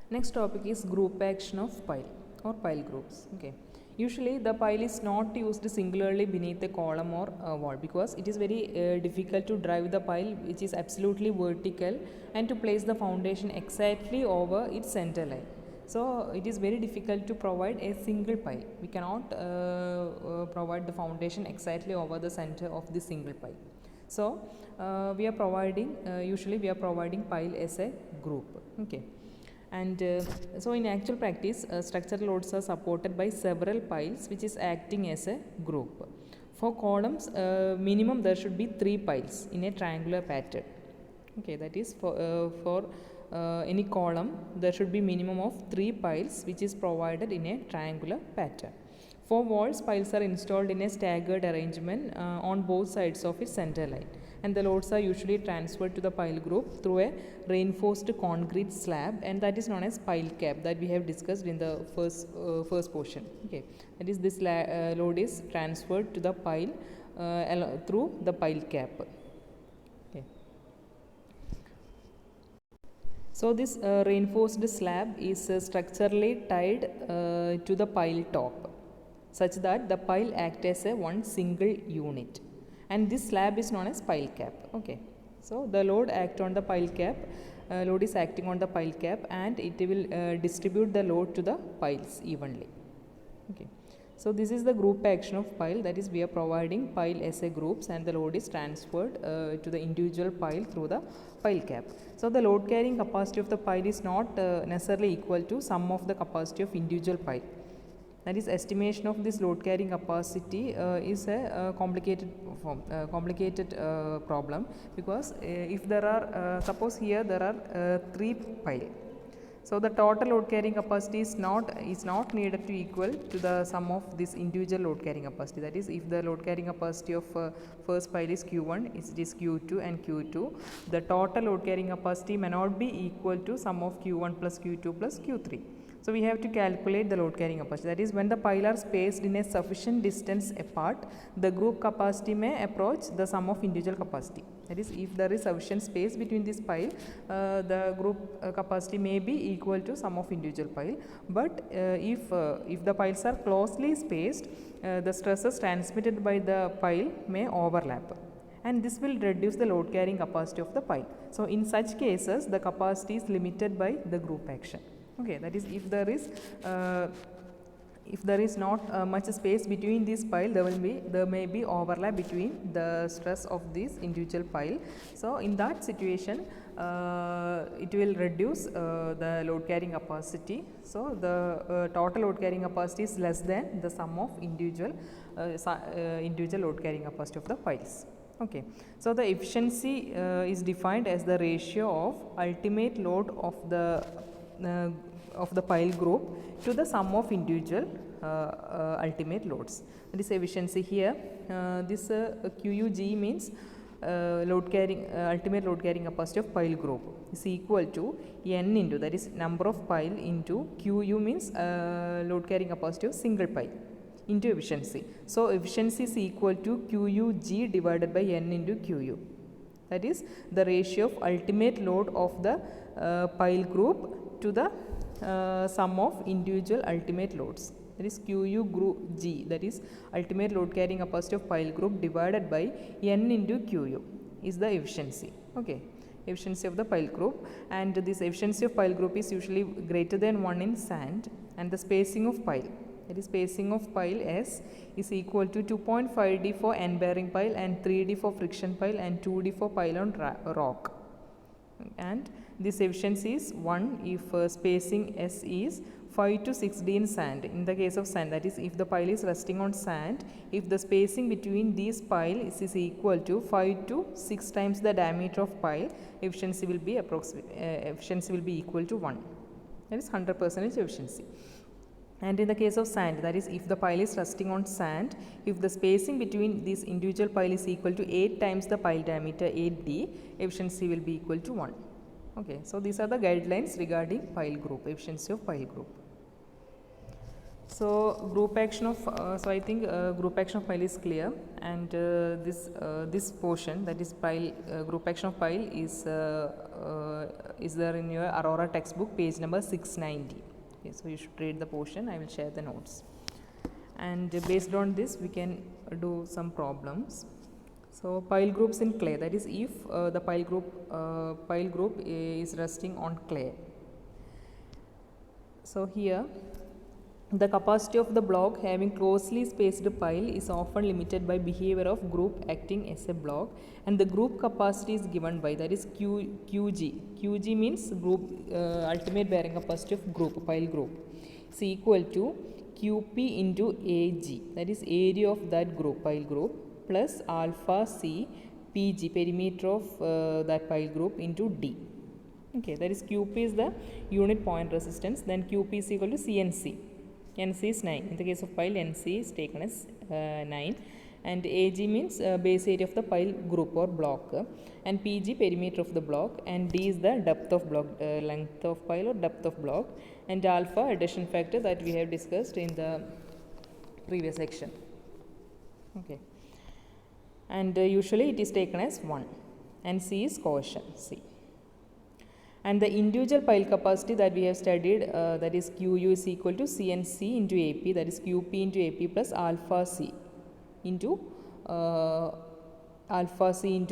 Next topic is group action of pile or pile groups. Okay. Usually the pile is not used singularly beneath a column or a wall because it is very difficult to drive the pile which is absolutely vertical and to place the foundation exactly over its center line. So it is very difficult to provide a single pile. We cannot provide the foundation exactly over the center of the single pile. So we are providing usually we are providing pile as a group. Okay. And so in actual practice structural loads are supported by several piles which is acting as a group. For columns minimum there should be 3 piles in a triangular pattern. Okay, that is for any column there should be minimum of 3 piles which is provided in a triangular pattern. For walls, piles are installed in a staggered arrangement on both sides of its center line, and the loads are usually transferred to the pile group through a reinforced concrete slab, and that is known as pile cap that we have discussed in the first portion. Okay, that is this load is transferred to the pile through the pile cap. Okay. So this reinforced slab is structurally tied to the pile top, such that the pile acts as a one single unit, and this slab is known as pile cap. Okay, so the load act on the pile cap, load is acting on the pile cap, and it will distribute the load to the piles evenly. Okay, so this is the group action of pile, that is we are providing pile as a groups and the load is transferred to the individual pile through the pile cap. So the load carrying capacity of the pile is not necessarily equal to sum of the capacity of individual pile. That is, estimation of this load carrying capacity is a complicated problem, because if there are suppose here there are 3 pile, so the total load carrying capacity is not needed to equal to the sum of this individual load carrying capacity. That is, if the load carrying capacity of first pile is Q1, it is Q2 and Q2, the total load carrying capacity may not be equal to sum of Q1 plus Q2 plus Q3. So we have to calculate the load carrying capacity. That is, when the pile are spaced in a sufficient distance apart, the group capacity may approach the sum of individual capacity. That is, if there is sufficient space between this pile, the group capacity may be equal to sum of individual pile. But if the piles are closely spaced, the stresses transmitted by the pile may overlap, and this will reduce the load carrying capacity of the pile. So in such cases, the capacity is limited by the group action. Okay, that is, if there is not much space between this pile, there may be overlap between the stress of this individual pile. So in that situation, it will reduce the load carrying capacity. So the total load carrying capacity is less than the sum of individual load carrying capacity of the piles. Okay, so the efficiency is defined as the ratio of ultimate load of the pile group to the sum of individual ultimate loads. This efficiency here, this QUG means ultimate load carrying capacity of pile group is equal to N into, that is number of pile, into QU means load carrying capacity of single pile, into efficiency. So efficiency is equal to QUG divided by N into QU. That is the ratio of ultimate load of the pile group to the sum of individual ultimate loads. That is QU group G, that is ultimate load carrying capacity of pile group divided by N into QU is the efficiency. Okay, efficiency of the pile group, and this efficiency of pile group is usually greater than 1 in sand, and the spacing of pile, that is spacing of pile S, is equal to 2.5D for N bearing pile and 3D for friction pile and 2D for pile on rock. And this efficiency is 1 if spacing S is 5 to 6D in sand. In the case of sand, that is, if the pile is resting on sand, if the spacing between these piles is equal to 5 to 6 times the diameter of pile, efficiency will be equal to 1. That is 100% efficiency. And in the case of sand, that is, if the pile is resting on sand, if the spacing between these individual pile is equal to 8 times the pile diameter 8D, efficiency will be equal to 1. Okay, so these are the guidelines regarding pile group, efficiency of pile group. So group action of so I think group action of pile is clear, and this portion, that is pile group action of pile, is there in your Aurora textbook, page number 690. Okay, so you should read the portion. I will share the notes, and based on this we can do some problems. So pile groups in clay, that is if the pile group is resting on clay. So here the capacity of the block having closely spaced pile is often limited by behavior of group acting as a block, and the group capacity is given by, that is QG. QG means group ultimate bearing capacity of group, pile group, is equal to QP into AG, that is area of that group, pile group, plus alpha C PG, perimeter of that pile group, into D. Okay, that is QP is the unit point resistance, then QP is equal to CNC. NC is 9. In the case of pile, NC is taken as 9, and AG means base area of the pile group or block, and PG perimeter of the block, and D is the depth of block, length of pile or depth of block, and alpha adhesion factor that we have discussed in the previous section. Okay, and usually it is taken as 1, and C is cohesion C. And the individual pile capacity that we have studied, that is QU is equal to CNC into AP, that is QP into AP plus alpha C into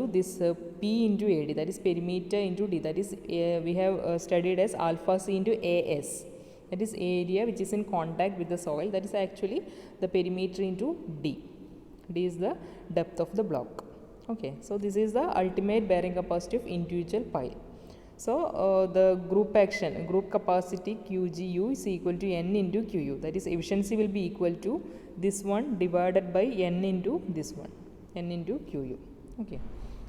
this P into AD, that is perimeter into D, that is we have studied as alpha C into AS, that is area which is in contact with the soil, that is actually the perimeter into D. D is the depth of the block. Okay, so this is the ultimate bearing capacity of individual pile. So the group action, group capacity QGU is equal to N into QU, that is efficiency will be equal to this one divided by N into this one, N into QU. Okay,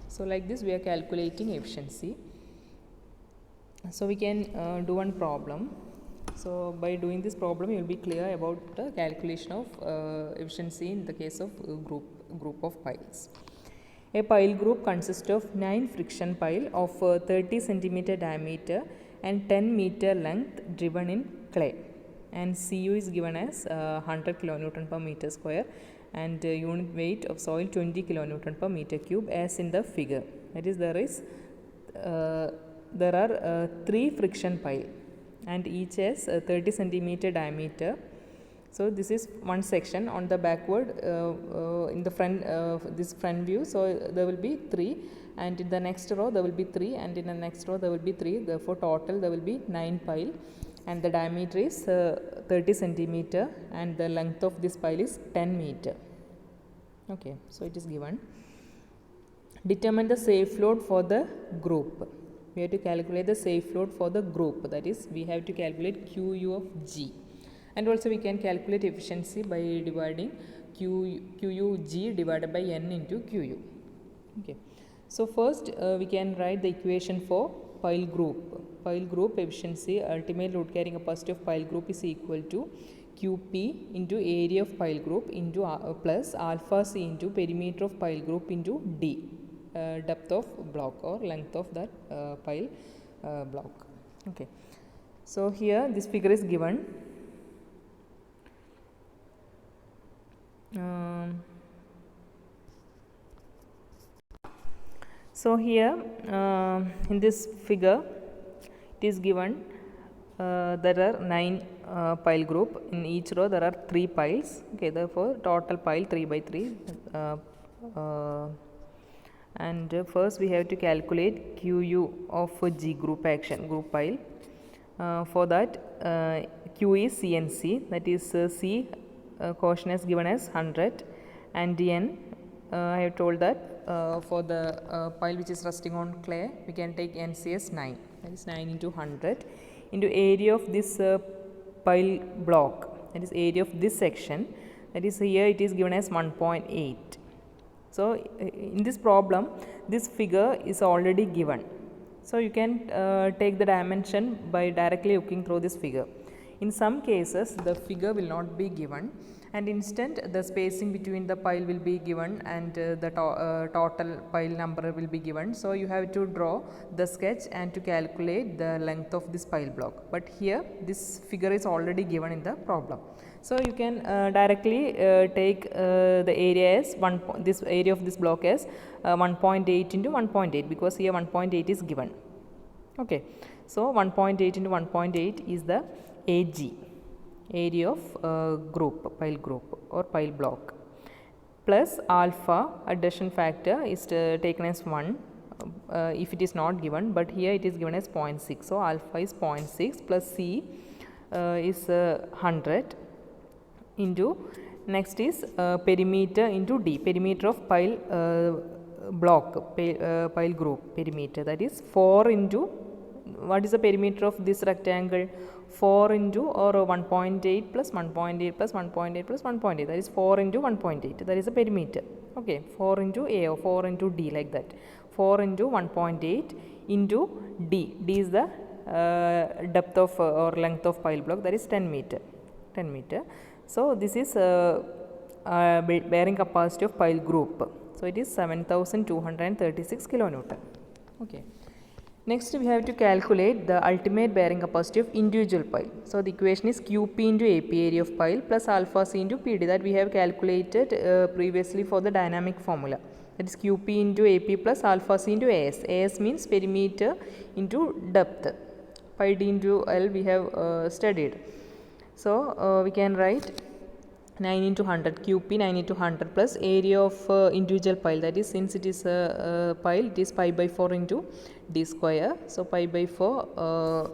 so like this we are calculating efficiency. So we can do one problem. So by doing this problem you will be clear about the calculation of efficiency in the case of group of piles. A pile group consists of 9 friction pile of 30 centimeter diameter and 10 meter length driven in clay, and CU is given as 100 kilonewton per meter square, and unit weight of soil 20 kilonewton per meter cube as in the figure. That is, there are 3 friction pile and each has 30 centimeter diameter. So this is one section. On the backward in the front, this front view, so there will be 3, and in the next row there will be 3, and in the next row there will be 3. Therefore total there will be 9 pile, and the diameter is 30 centimeter, and the length of this pile is 10 meter. Okay, so it is given. Determine the safe load for the group. We have to calculate the safe load for the group, that is we have to calculate QU of G. And also we can calculate efficiency by dividing QUG divided by N into QU. Okay. So first we can write the equation for pile group. Pile group efficiency, ultimate load carrying capacity of pile group is equal to QP into area of pile group into plus alpha C into perimeter of pile group into D, depth of block or length of that pile block. Okay. So here this figure is given. So here in this figure it is given there are 9 pile group. In each row there are 3 piles. Okay, therefore total pile 3 by 3. And first we have to calculate QU of G, group action, group pile. For that Q is CNC, that is C quotient is given as 100, and N I have told that for the pile which is resting on clay we can take NC as 9, that is 9 into 100 into area of this pile block, that is area of this section, that is here it is given as 1.8. So in this problem this figure is already given, so you can take the dimension by directly looking through this figure. In some cases the figure will not be given, and instead the spacing between the pile will be given, and the total pile number will be given. So you have to draw the sketch and to calculate the length of this pile block, but here this figure is already given in the problem. So you can directly take the area as this area of this block as 1.8 into 1.8, because here 1.8 is given. Okay, so 1.8 into 1.8 is the AG, area of group, pile group or pile block, plus alpha, addition factor is taken as 1 if it is not given, but here it is given as 0.6. So alpha is 0.6 plus C is 100 into, next is perimeter into D, perimeter of pile block, pile group perimeter, that is 4 into, what is the perimeter of this rectangle? 4 into, or 1.8 plus 1.8 plus 1.8 plus 1.8, that is 4 into 1.8, that is the perimeter. Okay, 4 into A or 4 into D, like that. 4 into 1.8 into D. D is the depth of or length of pile block, that is 10 meter. 10 meter. So this is bearing capacity of pile group. So it is 7236 kilonewton. Okay. Next we have to calculate the ultimate bearing capacity of individual pile. So the equation is QP into AP, area of pile, plus alpha C into PD, that we have calculated previously for the dynamic formula. That is QP into AP plus alpha C into AS. AS means perimeter into depth. Pi D into L we have studied. So we can write 9 into 100, QP 9 into 100 plus area of individual pile, that is, since it is a pile, it is pi by 4 into D square. So pi by 4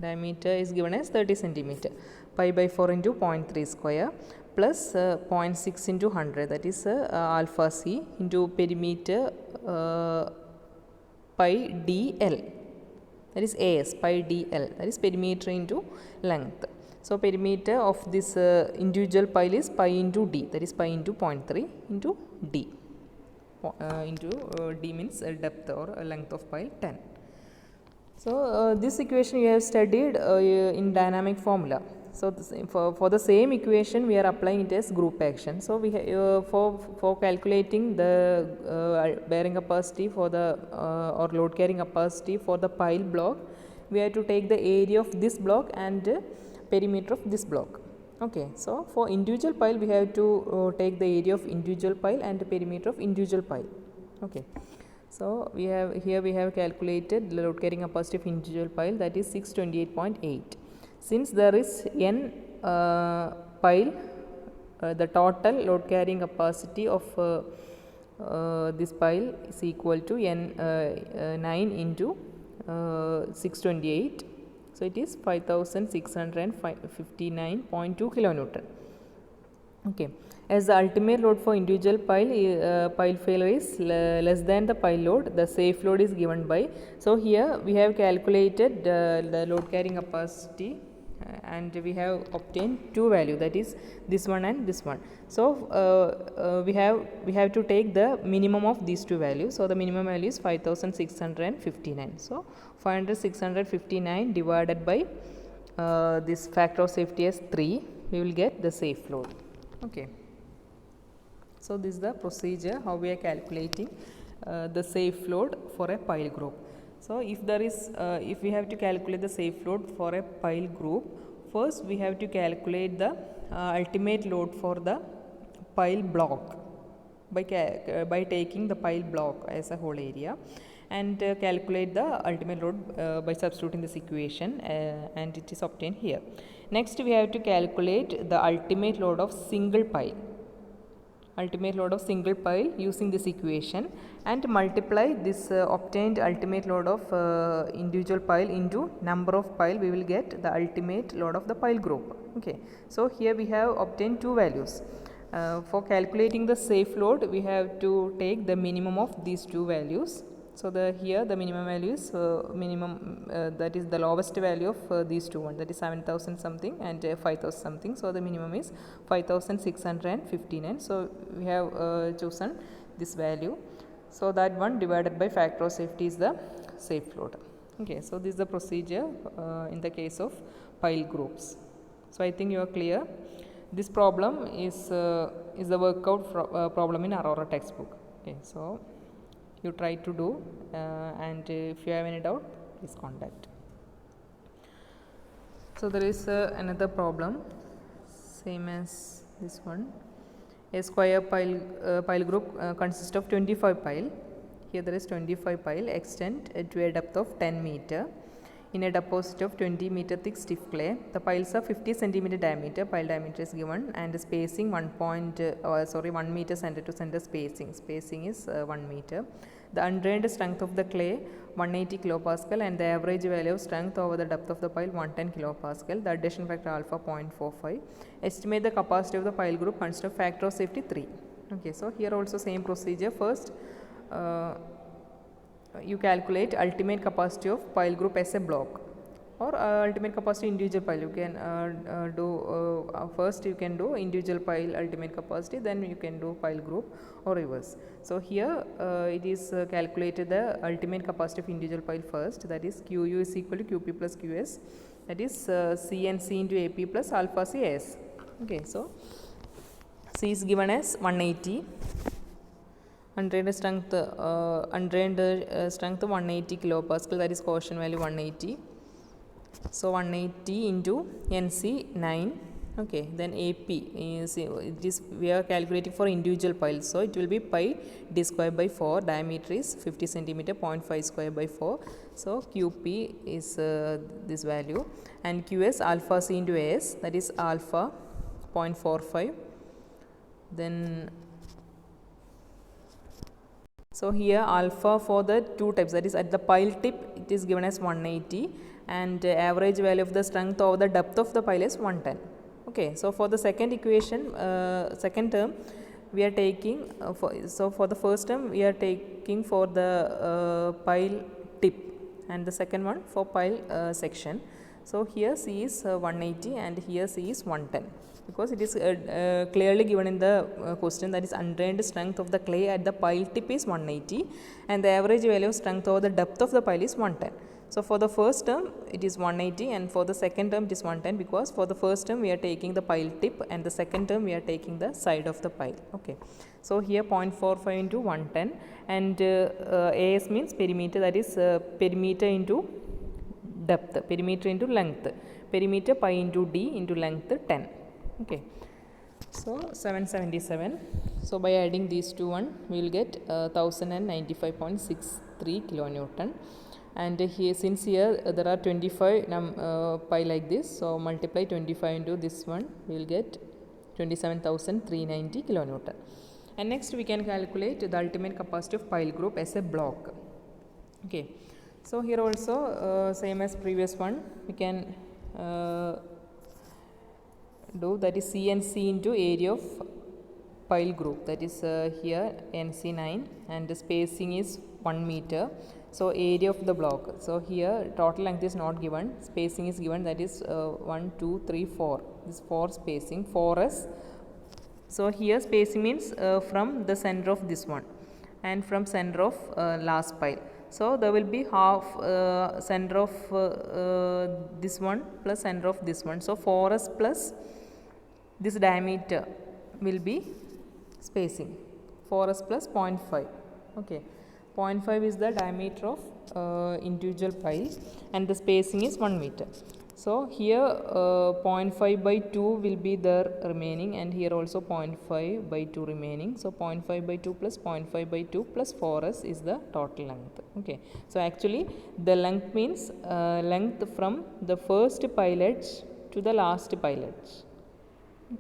diameter is given as 30 centimeter, pi by 4 into 0.3 square plus 0.6 into 100, that is alpha C into perimeter pi DL, that is AS, pi DL, that is perimeter into length. So perimeter of this individual pile is pi into D, that is pi into 0.3 into D. D means depth or length of pile 10. So this equation we have studied in dynamic formula. So for the same equation we are applying it as group action. So we for calculating the bearing capacity for the or load carrying capacity for the pile block, we have to take the area of this block and perimeter of this block. Okay, so for individual pile we have to take the area of individual pile and the perimeter of individual pile. Okay, so we have calculated the load carrying capacity of individual pile, that is 628.8. Since there is n pile, the total load carrying capacity of this pile is equal to n 9 into 628. So it is 5659.2 kilonewton. Okay, as the ultimate load for individual pile failure is less than the pile load, the safe load is given by. So here we have calculated the load carrying capacity and we have obtained two values, that is this one and this one. So we have to take the minimum of these two values. So the minimum value is 5659. So 659 divided by this factor of safety as 3, we will get the safe load. Okay, so this is the procedure how we are calculating the safe load for a pile group. So if there is if we have to calculate the safe load for a pile group, first we have to calculate the ultimate load for the pile block by taking the pile block as a whole area, and calculate the ultimate load by substituting this equation, and it is obtained here. Next we have to calculate the ultimate load of single pile. Ultimate load of single pile using this equation, and multiply this obtained ultimate load of individual pile into number of pile, we will get the ultimate load of the pile group. Okay, so here we have obtained two values. For calculating the safe load, we have to take the minimum of these two values. So here the minimum value is that is the lowest value of these two ones, that is 7,000 something and 5,000 something. So the minimum is 5659. So we have chosen this value. So that one divided by factor of safety is the safe load. Okay, so this is the procedure in the case of pile groups. So I think you are clear. This problem is the workout problem in Aurora textbook. Okay, so you try to do, and if you have any doubt, please contact. So there is another problem, same as this one. A square pile group consists of 25 pile. Here there is 25 pile extend to a depth of 10 meter in a deposit of 20 meter thick stiff clay. The piles are 50 centimeter diameter. Pile diameter is given and spacing 1 meter center to center spacing. Spacing is 1 meter. The undrained strength of the clay 180 kilopascal and the average value of strength over the depth of the pile 110 kilopascal. The addition factor alpha 0.45. Estimate the capacity of the pile group. Consider factor of safety 3. Okay, so here also same procedure. First, you calculate ultimate capacity of pile group as a block or ultimate capacity individual pile. You can first you can do individual pile ultimate capacity, then you can do pile group or reverse. So here it is calculated the ultimate capacity of individual pile first, that is QU is equal to QP plus QS, that is CNC into AP plus alpha CAS. Okay, so C is given as 180. Undrained strength 180 kilopascal, that is coefficient value 180. So 180 into NC 9. Okay, then AP is we are calculating for individual piles, so it will be pi d square by 4. Diameter is 50 centimeter, 0.5 square by 4. So QP is this value, and QS alpha C into AS, that is alpha 0.45. Then so here alpha for the two types, that is at the pile tip it is given as 180 and average value of the strength over the depth of the pile is 110. Okay, so for the second equation, second term we are taking for the first term we are taking for the pile tip and the second one for pile section. So here C is 180 and here C is 110. Because it is clearly given in the question, that is undrained strength of the clay at the pile tip is 180 and the average value of strength over the depth of the pile is 110. So for the first term it is 180 and for the second term it is 110, because for the first term we are taking the pile tip and the second term we are taking the side of the pile. Okay, so here 0.45 into 110 and AS means perimeter, that is perimeter into depth, perimeter into length, perimeter pi into d into length 10. Okay, so 777. So by adding these two one we will get 1095.63 kilonewton, and here since here there are 25 pi like this, so multiply 25 into this one we will get 27,390 kilonewton. And next we can calculate the ultimate capacity of pile group as a block. Okay, so here also same as previous one we can do, that is CNC into area of pile group, that is here NC 9 and the spacing is 1 meter. So area of the block, so here total length is not given, spacing is given, that is 1 2 3 4, this 4 spacing 4s. So here spacing means from the center of this one and from center of last pile. So there will be half center of this one plus center of this one, so 4s plus this diameter will be spacing, 4s plus 0.5. Okay, 0.5 is the diameter of individual pile and the spacing is 1 meter. So here 0.5 by 2 will be there remaining, and here also 0.5 by 2 remaining. So 0.5 by 2 plus 0.5 by 2 plus 4s is the total length. Okay, so actually the length means length from the first pile edge to the last pile edge.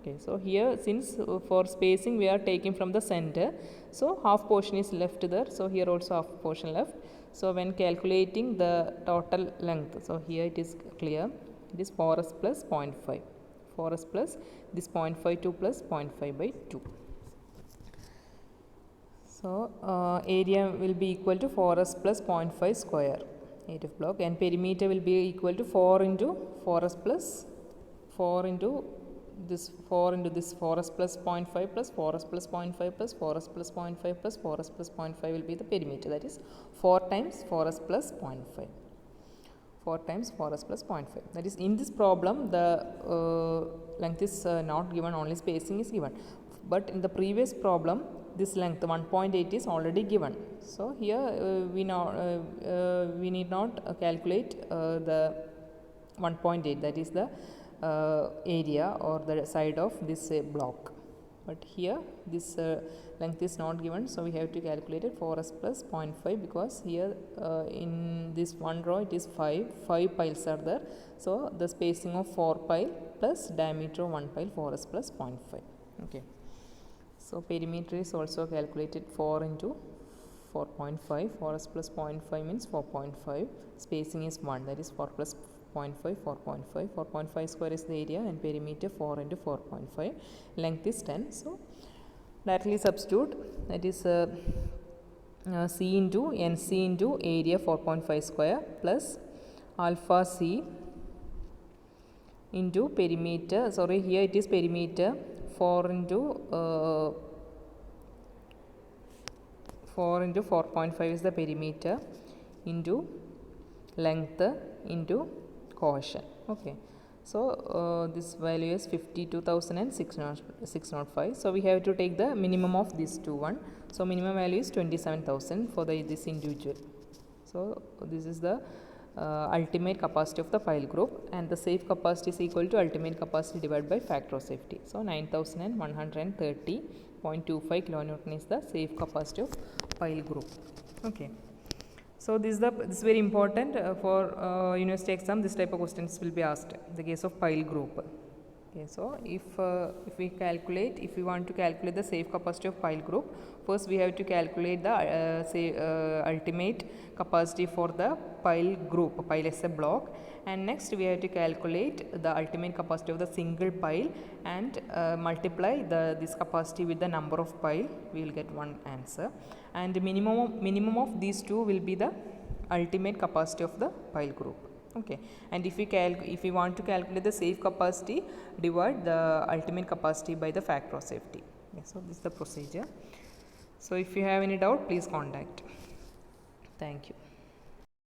Okay, so here since for spacing we are taking from the center, so half portion is left there, so here also half portion left. So when calculating the total length, so here it is clear, it is 4s plus 0.5, 4s plus this 0.52 plus 0.5 by 2. So area will be equal to 4s plus 0.5 square area of block, and perimeter will be equal to 4 into 4s plus 4 into this 4 into this 4s plus 0.5 plus 4s plus 0.5 plus 4s plus 0.5 plus 4s plus 0.5 will be the perimeter, that is 4 times 4s plus 0.5. 4 times 4s plus 0.5. That is, in this problem the length is not given, only spacing is given, but in the previous problem this length 1.8 is already given. So here we need not calculate the 1.8, that is the area or the side of this block, but here this length is not given, so we have to calculate it 4s plus 0.5, because here in this one row it is 5 piles are there, so the spacing of 4 pile plus diameter of 1 pile 4s plus 0.5. Okay, so perimeter is also calculated 4 into 4.5, 4s plus 0.5 means 4.5, spacing is 1, that is 4 plus 0.5, 4.5, 4.5 square is the area, and perimeter 4 into 4.5, length is 10. So directly substitute, that is C into NC into area 4.5 square plus alpha C into perimeter, sorry, here it is perimeter 4 into 4.5 is the perimeter into length into cohesion. Okay, so this value is 52,605. So we have to take the minimum of these two one. So minimum value is 27,000 for this individual. So this is the ultimate capacity of the pile group, and the safe capacity is equal to ultimate capacity divided by factor of safety. So 9130.25 kilonewton is the safe capacity of pile group. Okay. So this is very important for university exam. This type of questions will be asked in the case of pile group. Okay, so if we want to calculate the safe capacity of pile group, first we have to calculate the ultimate capacity for the pile group, pile as a block, and next we have to calculate the ultimate capacity of the single pile and multiply this capacity with the number of pile. We will get one answer, and minimum of these two will be the ultimate capacity of the pile group. Okay, and if we want to calculate the safe capacity, divide the ultimate capacity by the factor of safety. Okay, so this is the procedure. So if you have any doubt, please contact. Thank you.